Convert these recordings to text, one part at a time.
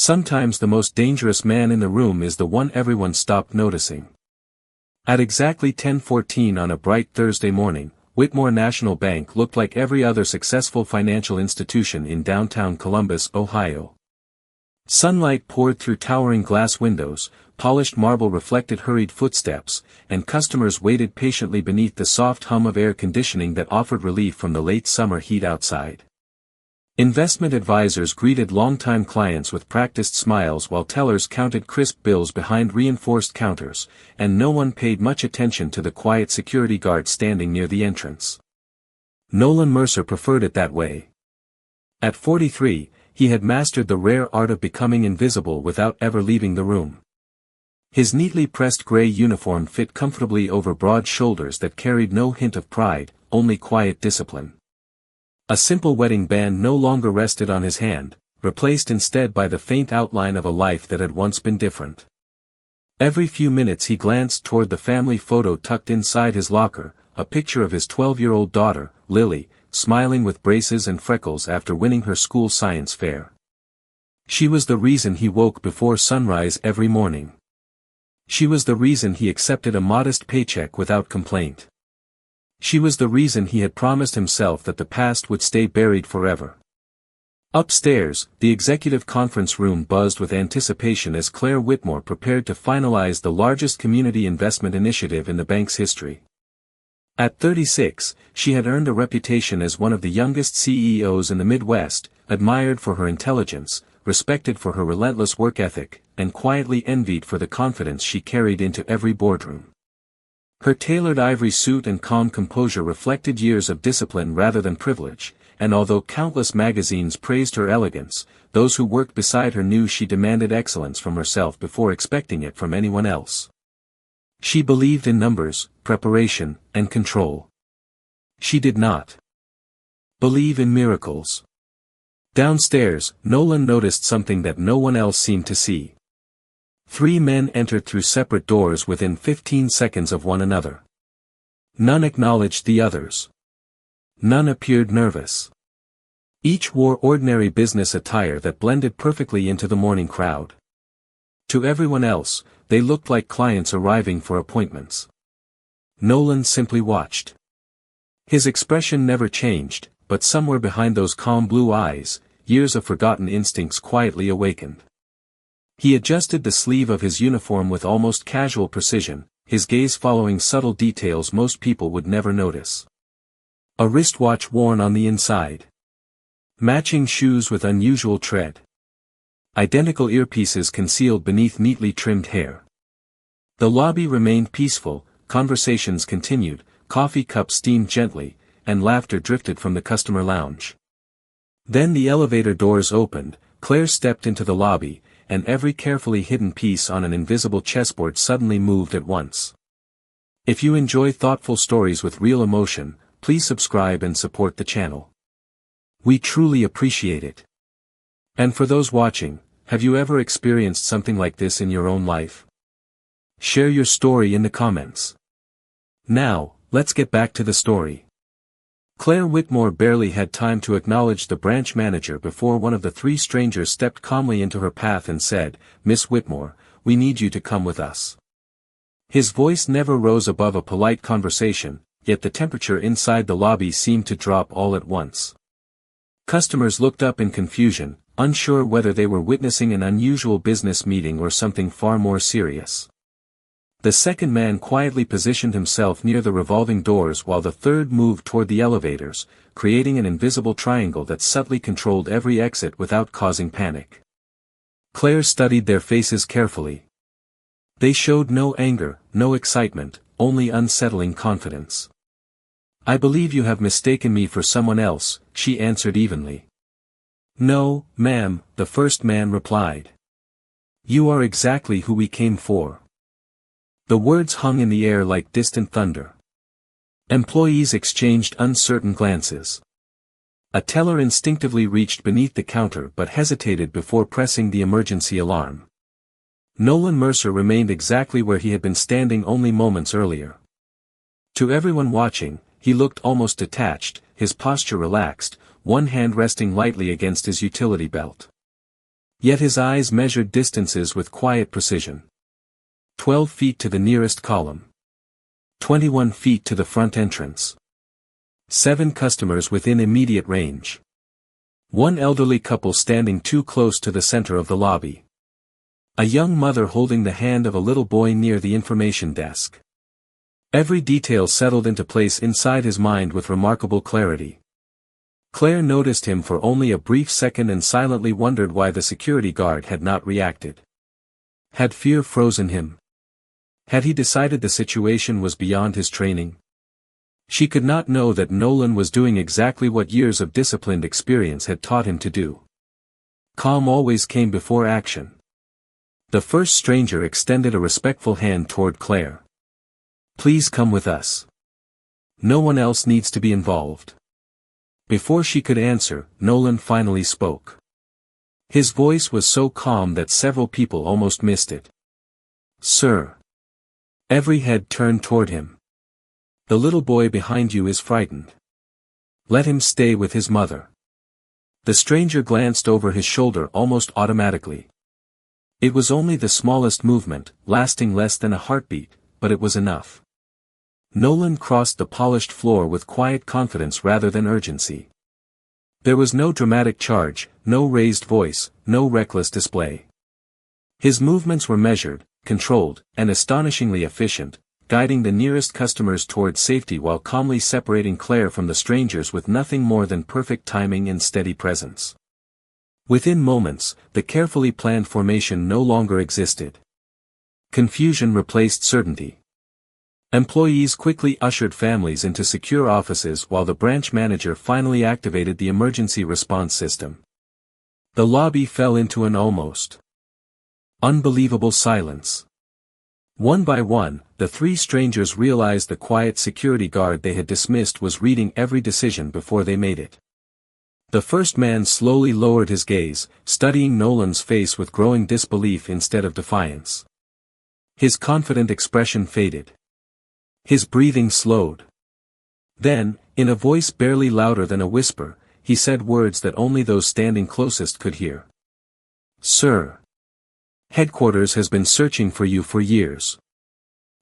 Sometimes the most dangerous man in the room is the one everyone stopped noticing. At exactly 10:14 on a bright Thursday morning, Whitmore National Bank looked like every other successful financial institution in downtown Columbus, Ohio. Sunlight poured through towering glass windows, polished marble reflected hurried footsteps, and customers waited patiently beneath the soft hum of air conditioning that offered relief from the late summer heat outside. Investment advisors greeted longtime clients with practiced smiles while tellers counted crisp bills behind reinforced counters, and no one paid much attention to the quiet security guard standing near the entrance. Nolan Mercer preferred it that way. At 43, he had mastered the rare art of becoming invisible without ever leaving the room. His neatly pressed gray uniform fit comfortably over broad shoulders that carried no hint of pride, only quiet discipline. A simple wedding band no longer rested on his hand, replaced instead by the faint outline of a life that had once been different. Every few minutes he glanced toward the family photo tucked inside his locker, a picture of his 12-year-old daughter, Lily, smiling with braces and freckles after winning her school science fair. She was the reason he woke before sunrise every morning. She was the reason he accepted a modest paycheck without complaint. She was the reason he had promised himself that the past would stay buried forever. Upstairs, the executive conference room buzzed with anticipation as Claire Whitmore prepared to finalize the largest community investment initiative in the bank's history. At 36, she had earned a reputation as one of the youngest CEOs in the Midwest, admired for her intelligence, respected for her relentless work ethic, and quietly envied for the confidence she carried into every boardroom. Her tailored ivory suit and calm composure reflected years of discipline rather than privilege, and although countless magazines praised her elegance, those who worked beside her knew she demanded excellence from herself before expecting it from anyone else. She believed in numbers, preparation, and control. She did not believe in miracles. Downstairs, Nolan noticed something that no one else seemed to see. 3 men entered through separate doors within 15 seconds of one another. None acknowledged the others. None appeared nervous. Each wore ordinary business attire that blended perfectly into the morning crowd. To everyone else, they looked like clients arriving for appointments. Nolan simply watched. His expression never changed, but somewhere behind those calm blue eyes, years of forgotten instincts quietly awakened. He adjusted the sleeve of his uniform with almost casual precision, his gaze following subtle details most people would never notice. A wristwatch worn on the inside. Matching shoes with unusual tread. Identical earpieces concealed beneath neatly trimmed hair. The lobby remained peaceful, conversations continued, coffee cups steamed gently, and laughter drifted from the customer lounge. Then the elevator doors opened, Claire stepped into the lobby, and every carefully hidden piece on an invisible chessboard suddenly moved at once. If you enjoy thoughtful stories with real emotion, please subscribe and support the channel. We truly appreciate it. And for those watching, have you ever experienced something like this in your own life? Share your story in the comments. Now, let's get back to the story. Claire Whitmore barely had time to acknowledge the branch manager before one of the 3 strangers stepped calmly into her path and said, "Miss Whitmore, we need you to come with us." His voice never rose above a polite conversation, yet the temperature inside the lobby seemed to drop all at once. Customers looked up in confusion, unsure whether they were witnessing an unusual business meeting or something far more serious. The second man quietly positioned himself near the revolving doors while the third moved toward the elevators, creating an invisible triangle that subtly controlled every exit without causing panic. Claire studied their faces carefully. They showed no anger, no excitement, only unsettling confidence. "I believe you have mistaken me for someone else," she answered evenly. "No, ma'am," the first man replied. "You are exactly who we came for." The words hung in the air like distant thunder. Employees exchanged uncertain glances. A teller instinctively reached beneath the counter but hesitated before pressing the emergency alarm. Nolan Mercer remained exactly where he had been standing only moments earlier. To everyone watching, he looked almost detached, his posture relaxed, one hand resting lightly against his utility belt. Yet his eyes measured distances with quiet precision. 12 feet to the nearest column. 21 feet to the front entrance. 7 customers within immediate range. One elderly couple standing too close to the center of the lobby. A young mother holding the hand of a little boy near the information desk. Every detail settled into place inside his mind with remarkable clarity. Claire noticed him for only a brief second and silently wondered why the security guard had not reacted. Had fear frozen him? Had he decided the situation was beyond his training? She could not know that Nolan was doing exactly what years of disciplined experience had taught him to do. Calm always came before action. The first stranger extended a respectful hand toward Claire. "Please come with us. No one else needs to be involved." Before she could answer, Nolan finally spoke. His voice was so calm that several people almost missed it. "Sir." Every head turned toward him. "The little boy behind you is frightened. Let him stay with his mother." The stranger glanced over his shoulder almost automatically. It was only the smallest movement, lasting less than a heartbeat, but it was enough. Nolan crossed the polished floor with quiet confidence rather than urgency. There was no dramatic charge, no raised voice, no reckless display. His movements were measured, controlled, and astonishingly efficient, guiding the nearest customers toward safety while calmly separating Claire from the strangers with nothing more than perfect timing and steady presence. Within moments, the carefully planned formation no longer existed. Confusion replaced certainty. Employees quickly ushered families into secure offices while the branch manager finally activated the emergency response system. The lobby fell into an almost unbelievable silence. One by one, the 3 strangers realized the quiet security guard they had dismissed was reading every decision before they made it. The first man slowly lowered his gaze, studying Nolan's face with growing disbelief instead of defiance. His confident expression faded. His breathing slowed. Then, in a voice barely louder than a whisper, he said words that only those standing closest could hear. "Sir. Headquarters has been searching for you for years."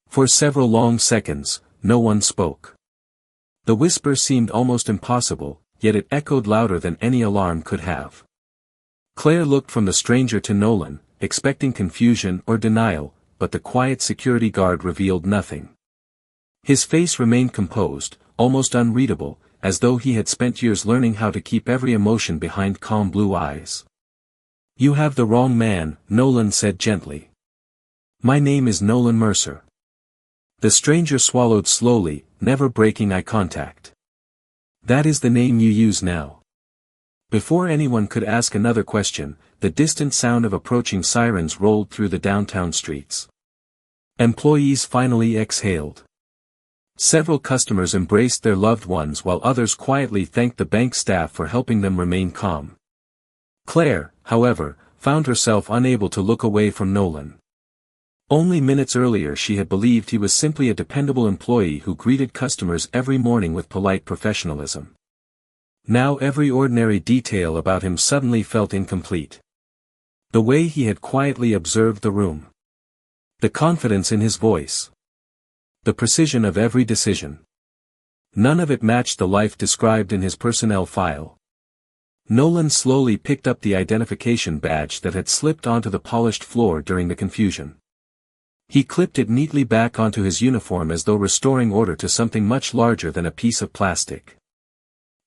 For several long seconds, no one spoke. The whisper seemed almost impossible, yet it echoed louder than any alarm could have. Claire looked from the stranger to Nolan, expecting confusion or denial, but the quiet security guard revealed nothing. His face remained composed, almost unreadable, as though he had spent years learning how to keep every emotion behind calm blue eyes. "You have the wrong man," Nolan said gently. "My name is Nolan Mercer." The stranger swallowed slowly, never breaking eye contact. "That is the name you use now." Before anyone could ask another question, the distant sound of approaching sirens rolled through the downtown streets. Employees finally exhaled. Several customers embraced their loved ones while others quietly thanked the bank staff for helping them remain calm. Claire, however, found herself unable to look away from Nolan. Only minutes earlier she had believed he was simply a dependable employee who greeted customers every morning with polite professionalism. Now every ordinary detail about him suddenly felt incomplete. The way he had quietly observed the room. The confidence in his voice. The precision of every decision. None of it matched the life described in his personnel file. Nolan slowly picked up the identification badge that had slipped onto the polished floor during the confusion. He clipped it neatly back onto his uniform as though restoring order to something much larger than a piece of plastic.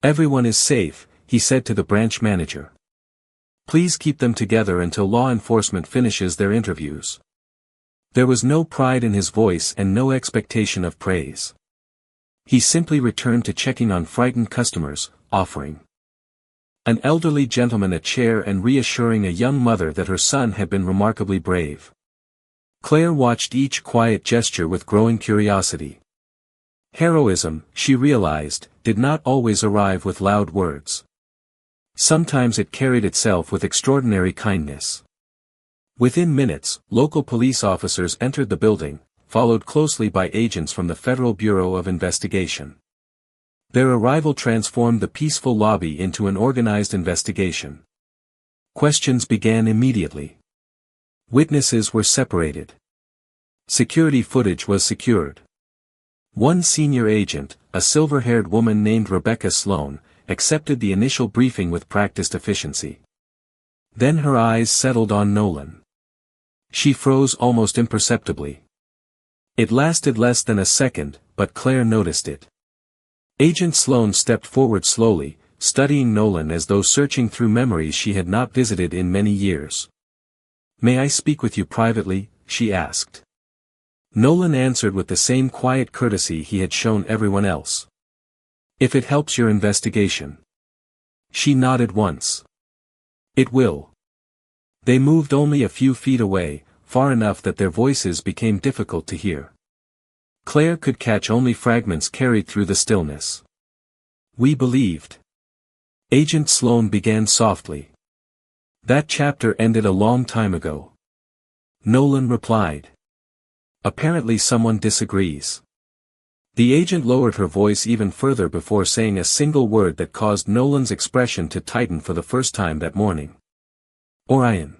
"Everyone is safe," he said to the branch manager. "Please keep them together until law enforcement finishes their interviews." There was no pride in his voice and no expectation of praise. He simply returned to checking on frightened customers, offering an elderly gentleman a chair and reassuring a young mother that her son had been remarkably brave. Claire watched each quiet gesture with growing curiosity. Heroism, she realized, did not always arrive with loud words. Sometimes it carried itself with extraordinary kindness. Within minutes, local police officers entered the building, followed closely by agents from the Federal Bureau of Investigation. Their arrival transformed the peaceful lobby into an organized investigation. Questions began immediately. Witnesses were separated. Security footage was secured. One senior agent, a silver-haired woman named Rebecca Sloan, accepted the initial briefing with practiced efficiency. Then her eyes settled on Nolan. She froze almost imperceptibly. It lasted less than a second, but Claire noticed it. Agent Sloan stepped forward slowly, studying Nolan as though searching through memories she had not visited in many years. "May I speak with you privately?" she asked. Nolan answered with the same quiet courtesy he had shown everyone else. "If it helps your investigation." She nodded once. "It will." They moved only a few feet away, far enough that their voices became difficult to hear. Claire could catch only fragments carried through the stillness. "We believed." Agent Sloan began softly. "That chapter ended a long time ago." Nolan replied. "Apparently someone disagrees." The agent lowered her voice even further before saying a single word that caused Nolan's expression to tighten for the first time that morning. "Orion."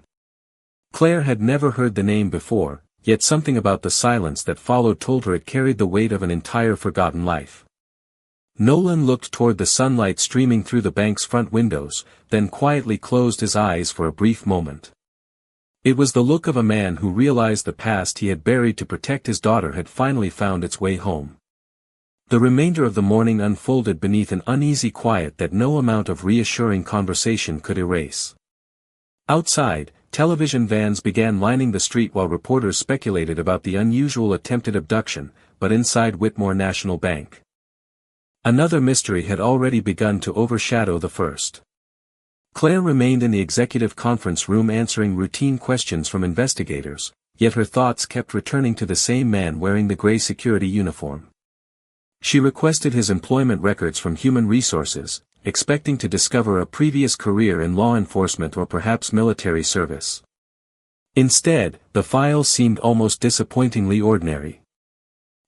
Claire had never heard the name before, yet something about the silence that followed told her it carried the weight of an entire forgotten life. Nolan looked toward the sunlight streaming through the bank's front windows, then quietly closed his eyes for a brief moment. It was the look of a man who realized the past he had buried to protect his daughter had finally found its way home. The remainder of the morning unfolded beneath an uneasy quiet that no amount of reassuring conversation could erase. Outside, television vans began lining the street while reporters speculated about the unusual attempted abduction, but inside Whitmore National Bank, another mystery had already begun to overshadow the first. Claire remained in the executive conference room answering routine questions from investigators, yet her thoughts kept returning to the same man wearing the gray security uniform. She requested his employment records from Human Resources, expecting to discover a previous career in law enforcement or perhaps military service. Instead, the files seemed almost disappointingly ordinary.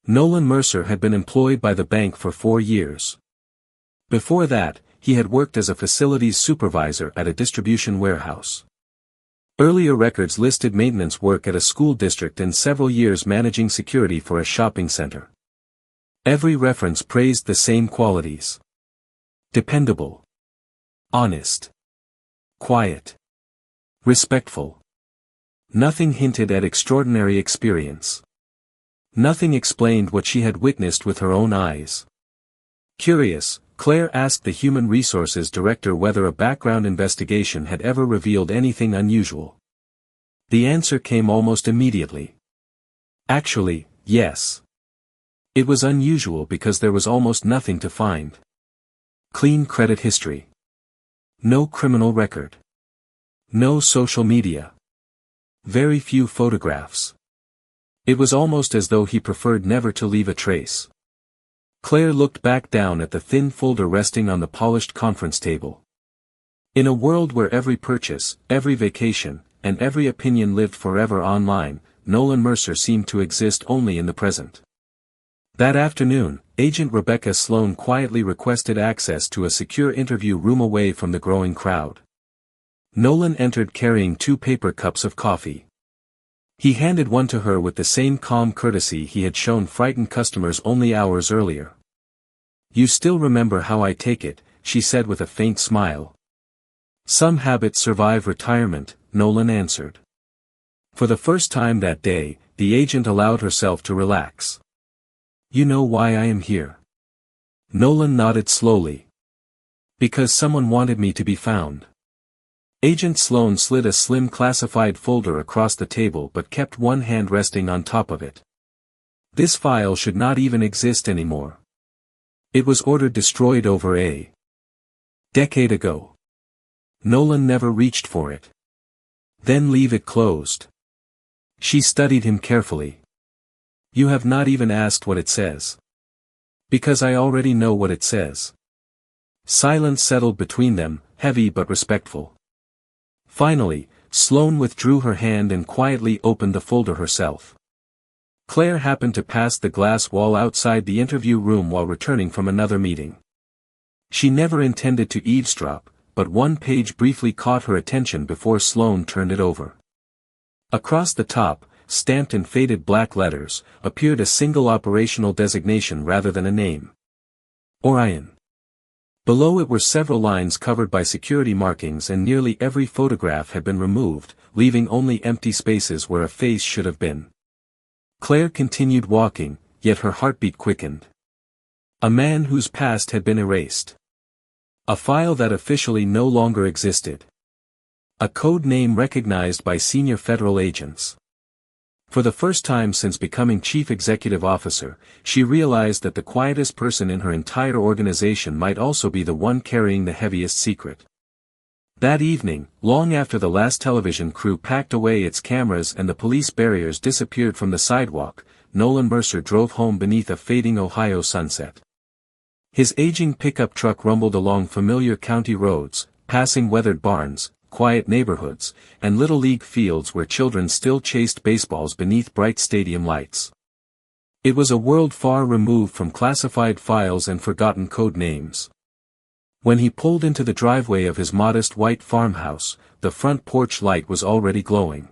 Nolan Mercer had been employed by the bank for 4 years. Before that, he had worked as a facilities supervisor at a distribution warehouse. Earlier records listed maintenance work at a school district and several years managing security for a shopping center. Every reference praised the same qualities: dependable, honest, quiet, respectful. Nothing hinted at extraordinary experience. Nothing explained what she had witnessed with her own eyes. Curious, Claire asked the Human Resources director whether a background investigation had ever revealed anything unusual. The answer came almost immediately. Actually, yes. It was unusual because there was almost nothing to find. Clean credit history. No criminal record. No social media. Very few photographs. It was almost as though he preferred never to leave a trace. Claire looked back down at the thin folder resting on the polished conference table. In a world where every purchase, every vacation, and every opinion lived forever online, Nolan Mercer seemed to exist only in the present. That afternoon, Agent Rebecca Sloan quietly requested access to a secure interview room away from the growing crowd. Nolan entered carrying 2 paper cups of coffee. He handed one to her with the same calm courtesy he had shown frightened customers only hours earlier. "You still remember how I take it," she said with a faint smile. "Some habits survive retirement," Nolan answered. For the first time that day, the agent allowed herself to relax. "You know why I am here?" Nolan nodded slowly. "Because someone wanted me to be found." Agent Sloan slid a slim classified folder across the table but kept one hand resting on top of it. "This file should not even exist anymore. It was ordered destroyed over a decade ago. Nolan never reached for it. Then leave it closed." She studied him carefully. "You have not even asked what it says." "Because I already know what it says." Silence settled between them, heavy but respectful. Finally, Sloan withdrew her hand and quietly opened the folder herself. Claire happened to pass the glass wall outside the interview room while returning from another meeting. She never intended to eavesdrop, but one page briefly caught her attention before Sloane turned it over. Across the top, stamped in faded black letters, appeared a single operational designation rather than a name. Orion. Below it were several lines covered by security markings, and nearly every photograph had been removed, leaving only empty spaces where a face should have been. Claire continued walking, yet her heartbeat quickened. A man whose past had been erased. A file that officially no longer existed. A code name recognized by senior federal agents. For the first time since becoming chief executive officer, she realized that the quietest person in her entire organization might also be the one carrying the heaviest secret. That evening, long after the last television crew packed away its cameras and the police barriers disappeared from the sidewalk, Nolan Mercer drove home beneath a fading Ohio sunset. His aging pickup truck rumbled along familiar county roads, passing weathered barns, quiet neighborhoods, and little league fields where children still chased baseballs beneath bright stadium lights. It was a world far removed from classified files and forgotten code names. When he pulled into the driveway of his modest white farmhouse, the front porch light was already glowing.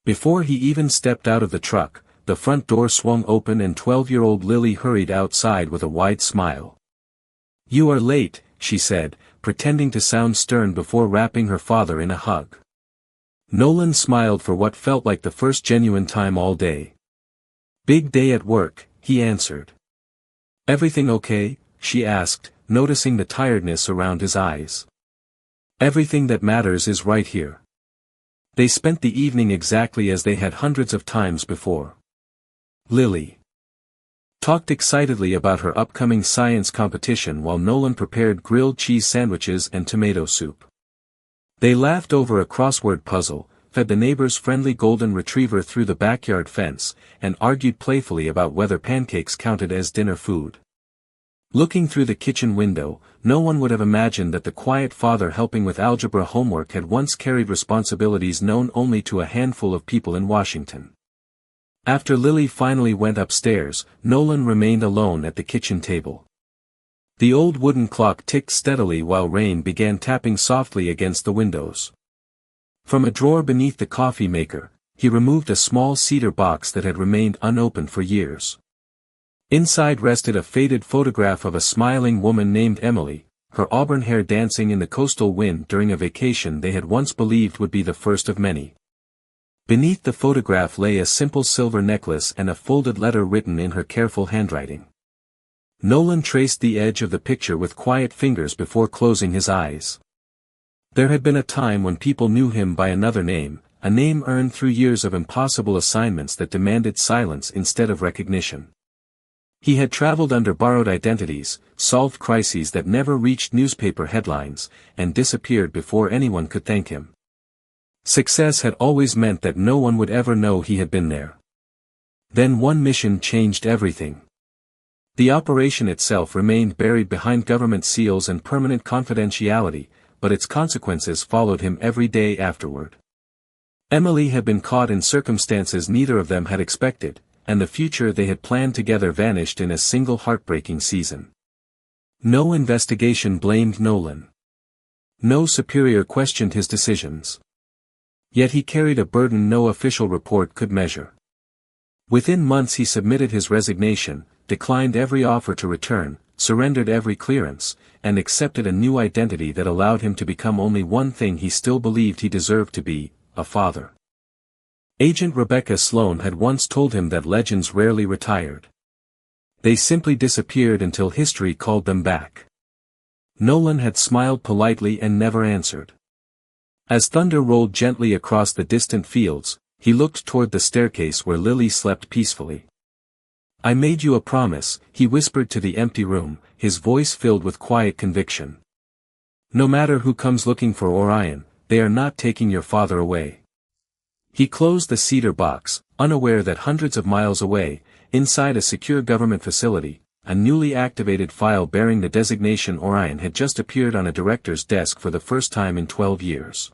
Before he even stepped out of the truck, the front door swung open and 12-year-old Lily hurried outside with a wide smile. "You are late," she said, pretending to sound stern before wrapping her father in a hug. Nolan smiled for what felt like the first genuine time all day. "Big day at work," he answered. "Everything okay?" she asked, noticing the tiredness around his eyes. "Everything that matters is right here." They spent the evening exactly as they had hundreds of times before. Lily talked excitedly about her upcoming science competition while Nolan prepared grilled cheese sandwiches and tomato soup. They laughed over a crossword puzzle, fed the neighbor's friendly golden retriever through the backyard fence, and argued playfully about whether pancakes counted as dinner food. Looking through the kitchen window, no one would have imagined that the quiet father helping with algebra homework had once carried responsibilities known only to a handful of people in Washington. After Lily finally went upstairs, Nolan remained alone at the kitchen table. The old wooden clock ticked steadily while rain began tapping softly against the windows. From a drawer beneath the coffee maker, he removed a small cedar box that had remained unopened for years. Inside rested a faded photograph of a smiling woman named Emily, her auburn hair dancing in the coastal wind during a vacation they had once believed would be the first of many. Beneath the photograph lay a simple silver necklace and a folded letter written in her careful handwriting. Nolan traced the edge of the picture with quiet fingers before closing his eyes. There had been a time when people knew him by another name, a name earned through years of impossible assignments that demanded silence instead of recognition. He had traveled under borrowed identities, solved crises that never reached newspaper headlines, and disappeared before anyone could thank him. Success had always meant that no one would ever know he had been there. Then one mission changed everything. The operation itself remained buried behind government seals and permanent confidentiality, but its consequences followed him every day afterward. Emily had been caught in circumstances neither of them had expected, and the future they had planned together vanished in a single heartbreaking season. No investigation blamed Nolan. No superior questioned his decisions. Yet he carried a burden no official report could measure. Within months he submitted his resignation, declined every offer to return, surrendered every clearance, and accepted a new identity that allowed him to become only one thing he still believed he deserved to be, a father. Agent Rebecca Sloane had once told him that legends rarely retired. They simply disappeared until history called them back. Nolan had smiled politely and never answered. As thunder rolled gently across the distant fields, he looked toward the staircase where Lily slept peacefully. "I made you a promise," he whispered to the empty room, his voice filled with quiet conviction. "No matter who comes looking for Orion, they are not taking your father away." He closed the cedar box, unaware that hundreds of miles away, inside a secure government facility, a newly activated file bearing the designation Orion had just appeared on a director's desk for the first time in 12 years.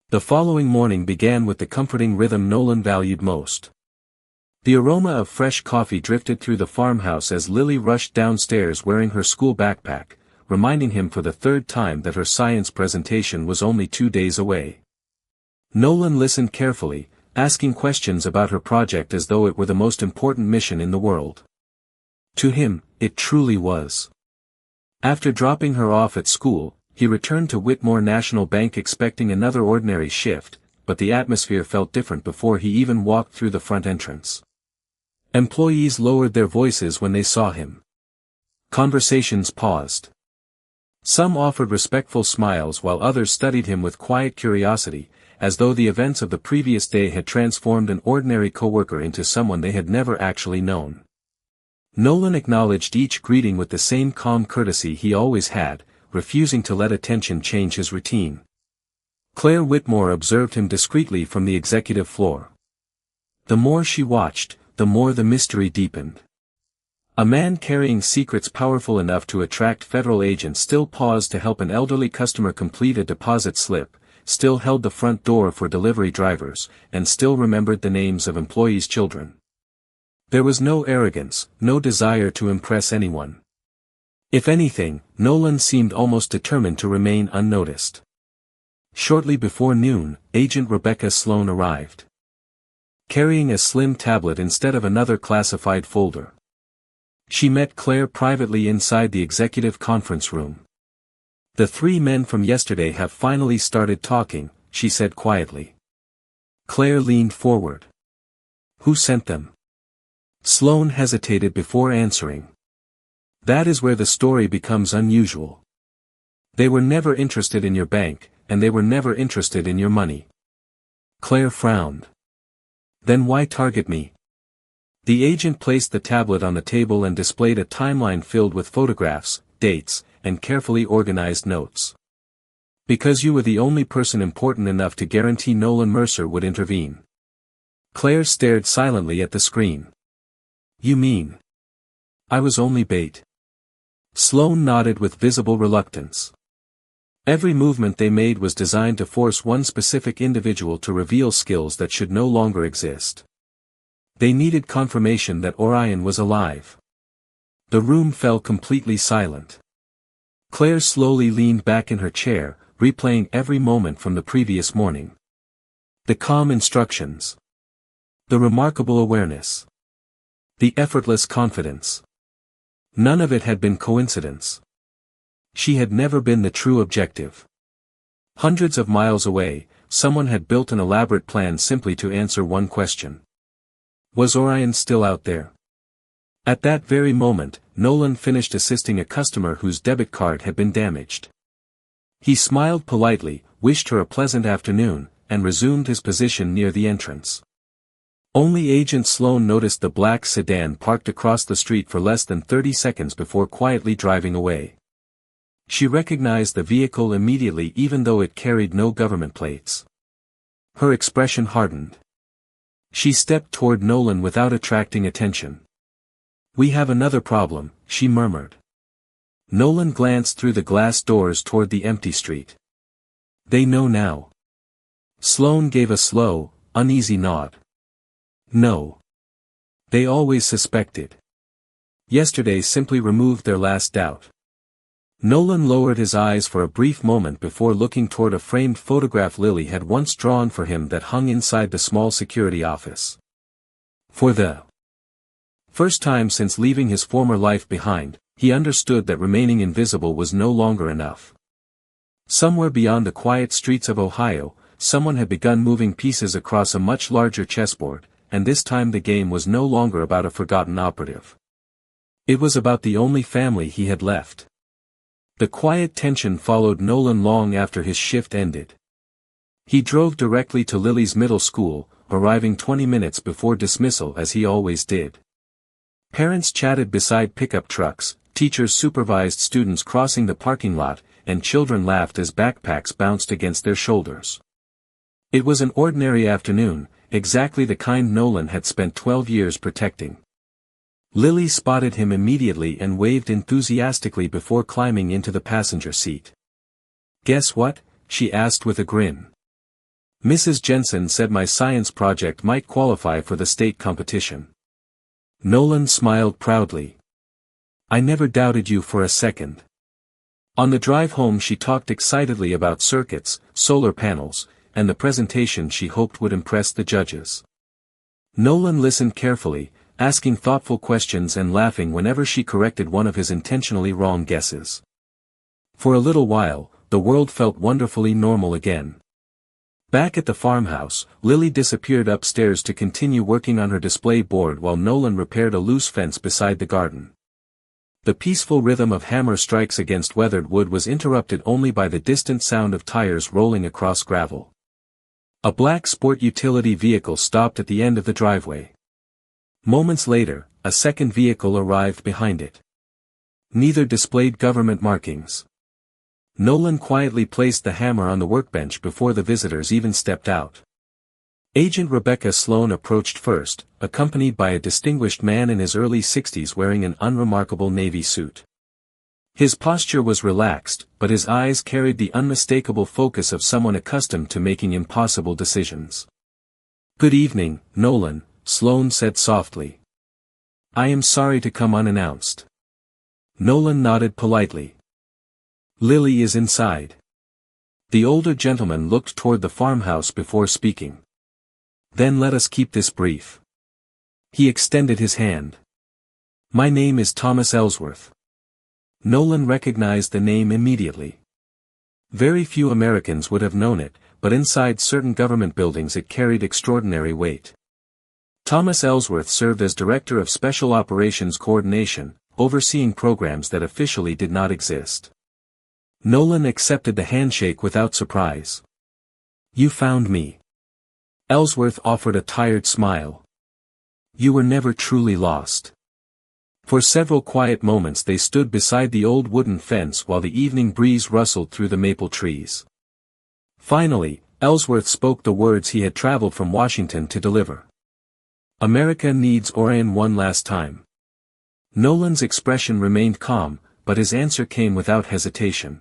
The following morning began with the comforting rhythm Nolan valued most. The aroma of fresh coffee drifted through the farmhouse as Lily rushed downstairs wearing her school backpack, reminding him for the third time that her science presentation was only 2 days away. Nolan listened carefully, asking questions about her project as though it were the most important mission in the world. To him, it truly was. After dropping her off at school, he returned to Whitmore National Bank expecting another ordinary shift, but the atmosphere felt different before he even walked through the front entrance. Employees lowered their voices when they saw him. Conversations paused. Some offered respectful smiles while others studied him with quiet curiosity, as though the events of the previous day had transformed an ordinary coworker into someone they had never actually known. Nolan acknowledged each greeting with the same calm courtesy he always had, refusing to let attention change his routine. Claire Whitmore observed him discreetly from the executive floor. The more she watched, the more the mystery deepened. A man carrying secrets powerful enough to attract federal agents still paused to help an elderly customer complete a deposit slip, still held the front door for delivery drivers, and still remembered the names of employees' children. There was no arrogance, no desire to impress anyone. If anything, Nolan seemed almost determined to remain unnoticed. Shortly before noon, Agent Rebecca Sloan arrived. Carrying a slim tablet instead of another classified folder. She met Claire privately inside the executive conference room. "The 3 men from yesterday have finally started talking," she said quietly. Claire leaned forward. "Who sent them?" Sloan hesitated before answering. "That is where the story becomes unusual. They were never interested in your bank, and they were never interested in your money." Claire frowned. "Then why target me?" The agent placed the tablet on the table and displayed a timeline filled with photographs, dates, and carefully organized notes. "Because you were the only person important enough to guarantee Nolan Mercer would intervene." Claire stared silently at the screen. "You mean? I was only bait?" Sloan nodded with visible reluctance. Every movement they made was designed to force one specific individual to reveal skills that should no longer exist. They needed confirmation that Orion was alive. The room fell completely silent. Claire slowly leaned back in her chair, replaying every moment from the previous morning. The calm instructions. The remarkable awareness. The effortless confidence. None of it had been coincidence. She had never been the true objective. Hundreds of miles away, someone had built an elaborate plan simply to answer one question. Was Orion still out there? At that very moment, Nolan finished assisting a customer whose debit card had been damaged. He smiled politely, wished her a pleasant afternoon, and resumed his position near the entrance. Only Agent Sloan noticed the black sedan parked across the street for less than 30 seconds before quietly driving away. She recognized the vehicle immediately even though it carried no government plates. Her expression hardened. She stepped toward Nolan without attracting attention. "We have another problem," she murmured. Nolan glanced through the glass doors toward the empty street. "They know now." Sloan gave a slow, uneasy nod. "No. They always suspected. Yesterday simply removed their last doubt." Nolan lowered his eyes for a brief moment before looking toward a framed photograph Lily had once drawn for him that hung inside the small security office. For the first time since leaving his former life behind, he understood that remaining invisible was no longer enough. Somewhere beyond the quiet streets of Ohio, someone had begun moving pieces across a much larger chessboard, and this time the game was no longer about a forgotten operative. It was about the only family he had left. The quiet tension followed Nolan long after his shift ended. He drove directly to Lily's middle school, arriving 20 minutes before dismissal as he always did. Parents chatted beside pickup trucks, teachers supervised students crossing the parking lot, and children laughed as backpacks bounced against their shoulders. It was an ordinary afternoon, exactly the kind Nolan had spent 12 years protecting. Lily spotted him immediately and waved enthusiastically before climbing into the passenger seat. "Guess what?" she asked with a grin. "Mrs. Jensen said my science project might qualify for the state competition." Nolan smiled proudly. "I never doubted you for a second." On the drive home she talked excitedly about circuits, solar panels, and the presentation she hoped would impress the judges. Nolan listened carefully, asking thoughtful questions and laughing whenever she corrected one of his intentionally wrong guesses. For a little while, the world felt wonderfully normal again. Back at the farmhouse, Lily disappeared upstairs to continue working on her display board while Nolan repaired a loose fence beside the garden. The peaceful rhythm of hammer strikes against weathered wood was interrupted only by the distant sound of tires rolling across gravel. A black sport utility vehicle stopped at the end of the driveway. Moments later, a second vehicle arrived behind it. Neither displayed government markings. Nolan quietly placed the hammer on the workbench before the visitors even stepped out. Agent Rebecca Sloan approached first, accompanied by a distinguished man in his early 60s wearing an unremarkable navy suit. His posture was relaxed, but his eyes carried the unmistakable focus of someone accustomed to making impossible decisions. "Good evening, Nolan," Sloan said softly. "I am sorry to come unannounced." Nolan nodded politely. "Lily is inside." The older gentleman looked toward the farmhouse before speaking. "Then let us keep this brief." He extended his hand. "My name is Thomas Ellsworth." Nolan recognized the name immediately. Very few Americans would have known it, but inside certain government buildings it carried extraordinary weight. Thomas Ellsworth served as Director of Special Operations Coordination, overseeing programs that officially did not exist. Nolan accepted the handshake without surprise. "You found me." Ellsworth offered a tired smile. "You were never truly lost." For several quiet moments they stood beside the old wooden fence while the evening breeze rustled through the maple trees. Finally, Ellsworth spoke the words he had traveled from Washington to deliver. "America needs Orion one last time." Nolan's expression remained calm, but his answer came without hesitation.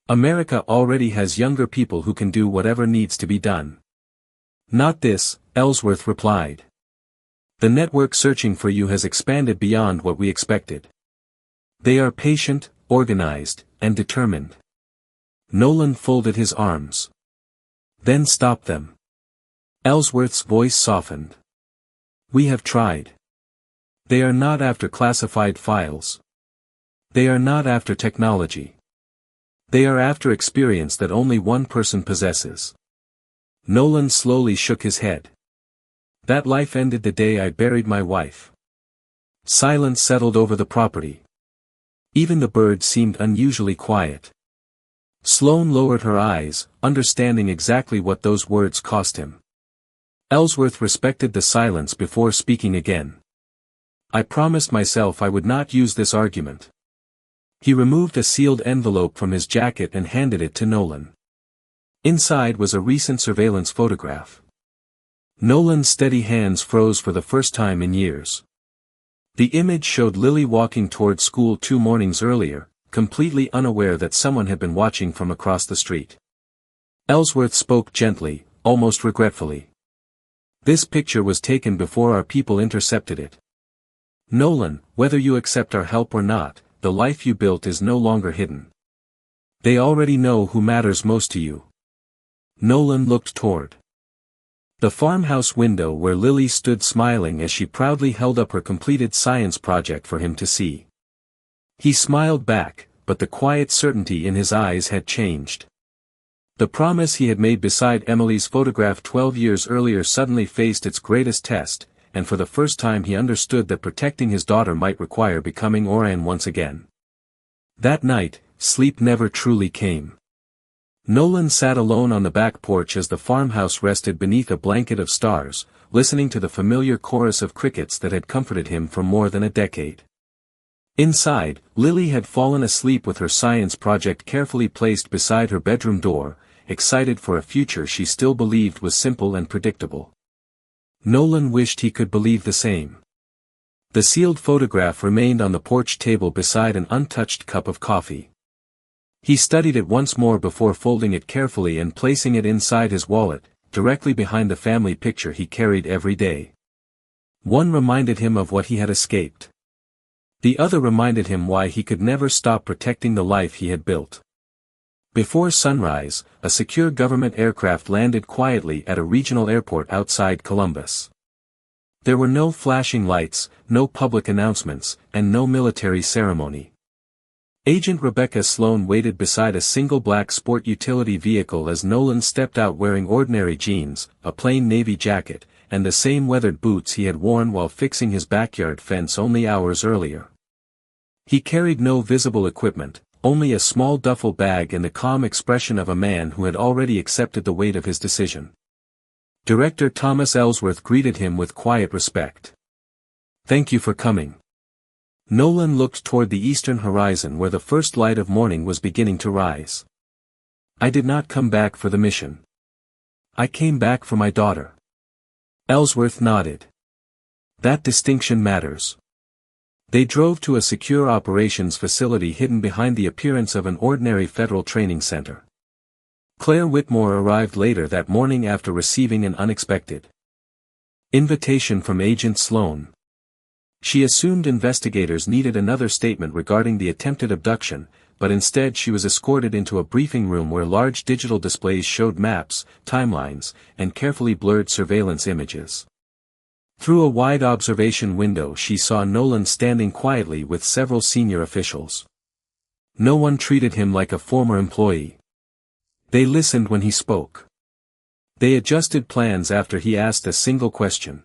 "America already has younger people who can do whatever needs to be done." "Not this," Ellsworth replied. "The network searching for you has expanded beyond what we expected. They are patient, organized, and determined." Nolan folded his arms. "Then stop them." Ellsworth's voice softened. "We have tried. They are not after classified files. They are not after technology. They are after experience that only one person possesses." Nolan slowly shook his head. "That life ended the day I buried my wife." Silence settled over the property. Even the birds seemed unusually quiet. Sloan lowered her eyes, understanding exactly what those words cost him. Ellsworth respected the silence before speaking again. "I promised myself I would not use this argument." He removed a sealed envelope from his jacket and handed it to Nolan. Inside was a recent surveillance photograph. Nolan's steady hands froze for the first time in years. The image showed Lily walking toward school 2 mornings earlier, completely unaware that someone had been watching from across the street. Ellsworth spoke gently, almost regretfully. "This picture was taken before our people intercepted it. Nolan, whether you accept our help or not, the life you built is no longer hidden. They already know who matters most to you." Nolan looked toward the farmhouse window where Lily stood smiling as she proudly held up her completed science project for him to see. He smiled back, but the quiet certainty in his eyes had changed. The promise he had made beside Emily's photograph 12 years earlier suddenly faced its greatest test, and for the first time he understood that protecting his daughter might require becoming Orion once again. That night, sleep never truly came. Nolan sat alone on the back porch as the farmhouse rested beneath a blanket of stars, listening to the familiar chorus of crickets that had comforted him for more than a decade. Inside, Lily had fallen asleep with her science project carefully placed beside her bedroom door, excited for a future she still believed was simple and predictable. Nolan wished he could believe the same. The sealed photograph remained on the porch table beside an untouched cup of coffee. He studied it once more before folding it carefully and placing it inside his wallet, directly behind the family picture he carried every day. One reminded him of what he had escaped. The other reminded him why he could never stop protecting the life he had built. Before sunrise, a secure government aircraft landed quietly at a regional airport outside Columbus. There were no flashing lights, no public announcements, and no military ceremony. Agent Rebecca Sloan waited beside a single black sport utility vehicle as Nolan stepped out wearing ordinary jeans, a plain navy jacket, and the same weathered boots he had worn while fixing his backyard fence only hours earlier. He carried no visible equipment, only a small duffel bag and the calm expression of a man who had already accepted the weight of his decision. Director Thomas Ellsworth greeted him with quiet respect. "Thank you for coming." Nolan looked toward the eastern horizon where the first light of morning was beginning to rise. "I did not come back for the mission. I came back for my daughter." Ellsworth nodded. "That distinction matters." They drove to a secure operations facility hidden behind the appearance of an ordinary federal training center. Claire Whitmore arrived later that morning after receiving an unexpected invitation from Agent Sloan. She assumed investigators needed another statement regarding the attempted abduction, but instead she was escorted into a briefing room where large digital displays showed maps, timelines, and carefully blurred surveillance images. Through a wide observation window she saw Nolan standing quietly with several senior officials. No one treated him like a former employee. They listened when he spoke. They adjusted plans after he asked a single question.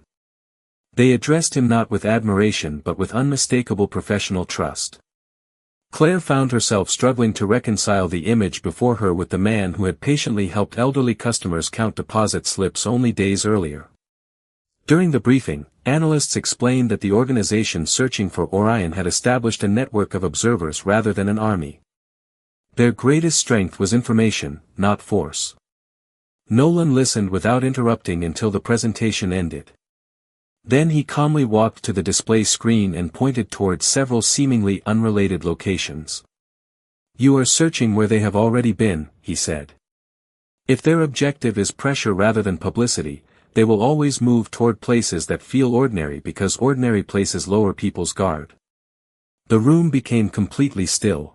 They addressed him not with admiration but with unmistakable professional trust. Claire found herself struggling to reconcile the image before her with the man who had patiently helped elderly customers count deposit slips only days earlier. During the briefing, analysts explained that the organization searching for Orion had established a network of observers rather than an army. Their greatest strength was information, not force. Nolan listened without interrupting until the presentation ended. Then he calmly walked to the display screen and pointed towards several seemingly unrelated locations. "You are searching where they have already been," he said. "If their objective is pressure rather than publicity, they will always move toward places that feel ordinary because ordinary places lower people's guard." The room became completely still.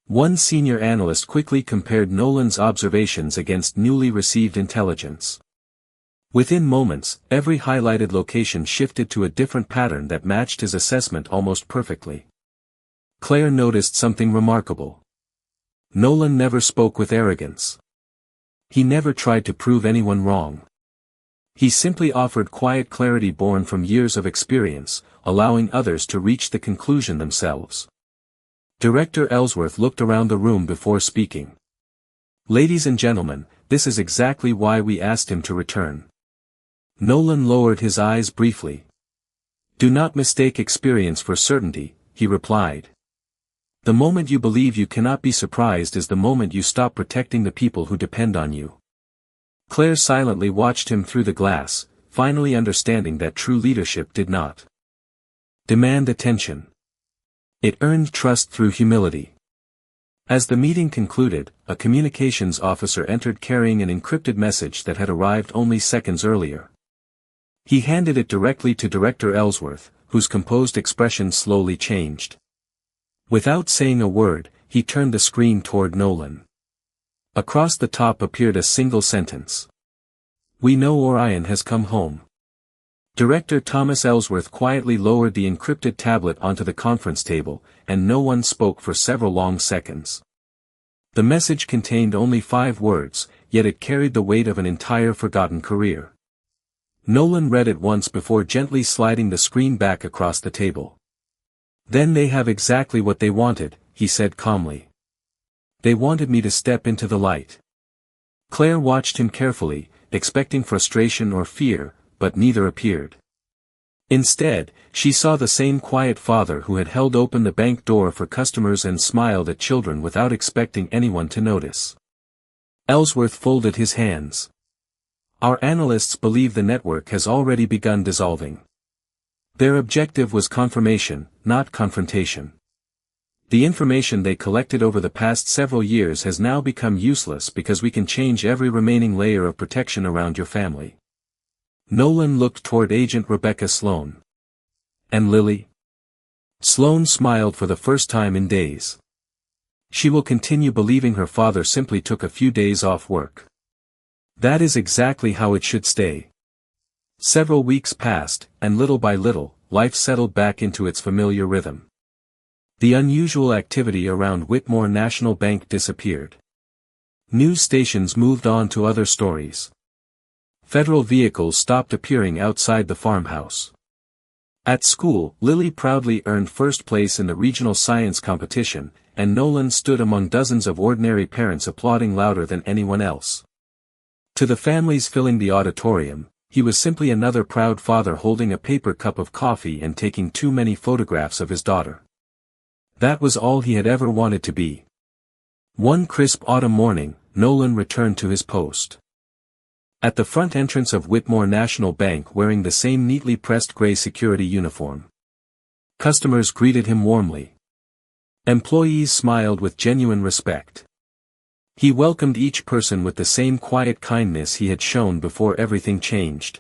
One senior analyst quickly compared Nolan's observations against newly received intelligence. Within moments, every highlighted location shifted to a different pattern that matched his assessment almost perfectly. Claire noticed something remarkable. Nolan never spoke with arrogance. He never tried to prove anyone wrong. He simply offered quiet clarity born from years of experience, allowing others to reach the conclusion themselves. Director Ellsworth looked around the room before speaking. "Ladies and gentlemen, this is exactly why we asked him to return." Nolan lowered his eyes briefly. "Do not mistake experience for certainty," he replied. "The moment you believe you cannot be surprised is the moment you stop protecting the people who depend on you." Claire silently watched him through the glass, finally understanding that true leadership did not demand attention. It earned trust through humility. As the meeting concluded, a communications officer entered carrying an encrypted message that had arrived only seconds earlier. He handed it directly to Director Ellsworth, whose composed expression slowly changed. Without saying a word, he turned the screen toward Nolan. Across the top appeared a single sentence. "We know Orion has come home." Director Thomas Ellsworth quietly lowered the encrypted tablet onto the conference table, and no one spoke for several long seconds. The message contained only 5 words, yet it carried the weight of an entire forgotten career. Nolan read it once before gently sliding the screen back across the table. "Then they have exactly what they wanted," he said calmly. "They wanted me to step into the light." Claire watched him carefully, expecting frustration or fear, but neither appeared. Instead, she saw the same quiet father who had held open the bank door for customers and smiled at children without expecting anyone to notice. Ellsworth folded his hands. "Our analysts believe the network has already begun dissolving. Their objective was confirmation, not confrontation. The information they collected over the past several years has now become useless because we can change every remaining layer of protection around your family." Nolan looked toward Agent Rebecca Sloan. "And Lily?" Sloane smiled for the first time in days. She will continue believing her father simply took a few days off work. That is exactly how it should stay. Several weeks passed, and little by little, life settled back into its familiar rhythm. The unusual activity around Whitmore National Bank disappeared. News stations moved on to other stories. Federal vehicles stopped appearing outside the farmhouse. At school, Lily proudly earned first place in the regional science competition, and Nolan stood among dozens of ordinary parents applauding louder than anyone else. To the families filling the auditorium, he was simply another proud father holding a paper cup of coffee and taking too many photographs of his daughter. That was all he had ever wanted to be. One crisp autumn morning, Nolan returned to his post. At the front entrance of Whitmore National Bank wearing the same neatly pressed gray security uniform. Customers greeted him warmly. Employees smiled with genuine respect. He welcomed each person with the same quiet kindness he had shown before everything changed.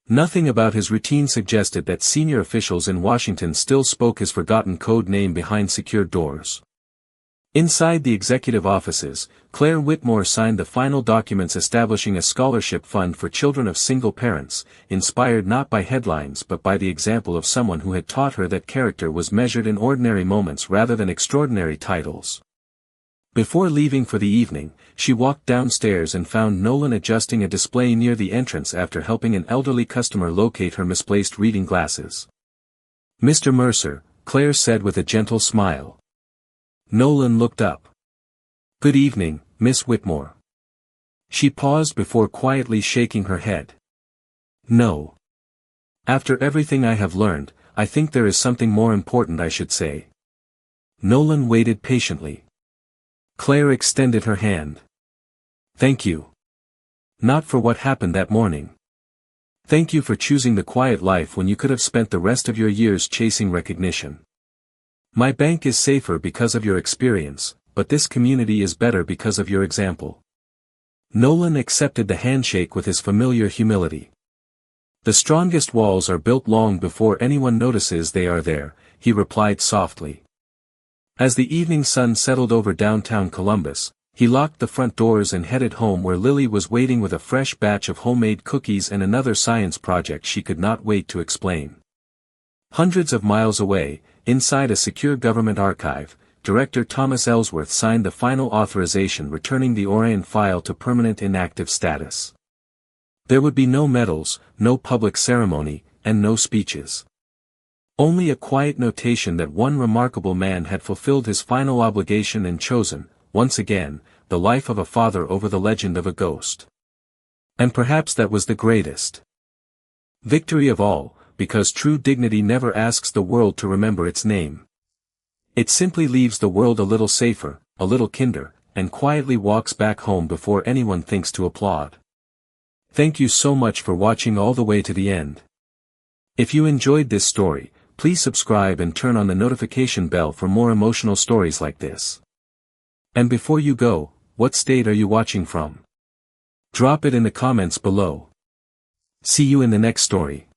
Nothing about his routine suggested that senior officials in Washington still spoke his forgotten code name behind secured doors. Inside the executive offices, Claire Whitmore signed the final documents establishing a scholarship fund for children of single parents, inspired not by headlines but by the example of someone who had taught her that character was measured in ordinary moments rather than extraordinary titles. Before leaving for the evening, she walked downstairs and found Nolan adjusting a display near the entrance after helping an elderly customer locate her misplaced reading glasses. "Mr. Mercer," Claire said with a gentle smile. Nolan looked up. "Good evening, Miss Whitmore." She paused before quietly shaking her head. "No. After everything I have learned, I think there is something more important I should say." Nolan waited patiently. Claire extended her hand. "Thank you. Not for what happened that morning. Thank you for choosing the quiet life when you could have spent the rest of your years chasing recognition. My bank is safer because of your experience, but this community is better because of your example." Nolan accepted the handshake with his familiar humility. "The strongest walls are built long before anyone notices they are there," he replied softly. As the evening sun settled over downtown Columbus, he locked the front doors and headed home where Lily was waiting with a fresh batch of homemade cookies and another science project she could not wait to explain. Hundreds of miles away, inside a secure government archive, Director Thomas Ellsworth signed the final authorization returning the Orion file to permanent inactive status. There would be no medals, no public ceremony, and no speeches. Only a quiet notation that one remarkable man had fulfilled his final obligation and chosen, once again, the life of a father over the legend of a ghost. And perhaps that was the greatest victory of all, because true dignity never asks the world to remember its name. It simply leaves the world a little safer, a little kinder, and quietly walks back home before anyone thinks to applaud. Thank you so much for watching all the way to the end. If you enjoyed this story, please subscribe and turn on the notification bell for more emotional stories like this. And before you go, what state are you watching from? Drop it in the comments below. See you in the next story.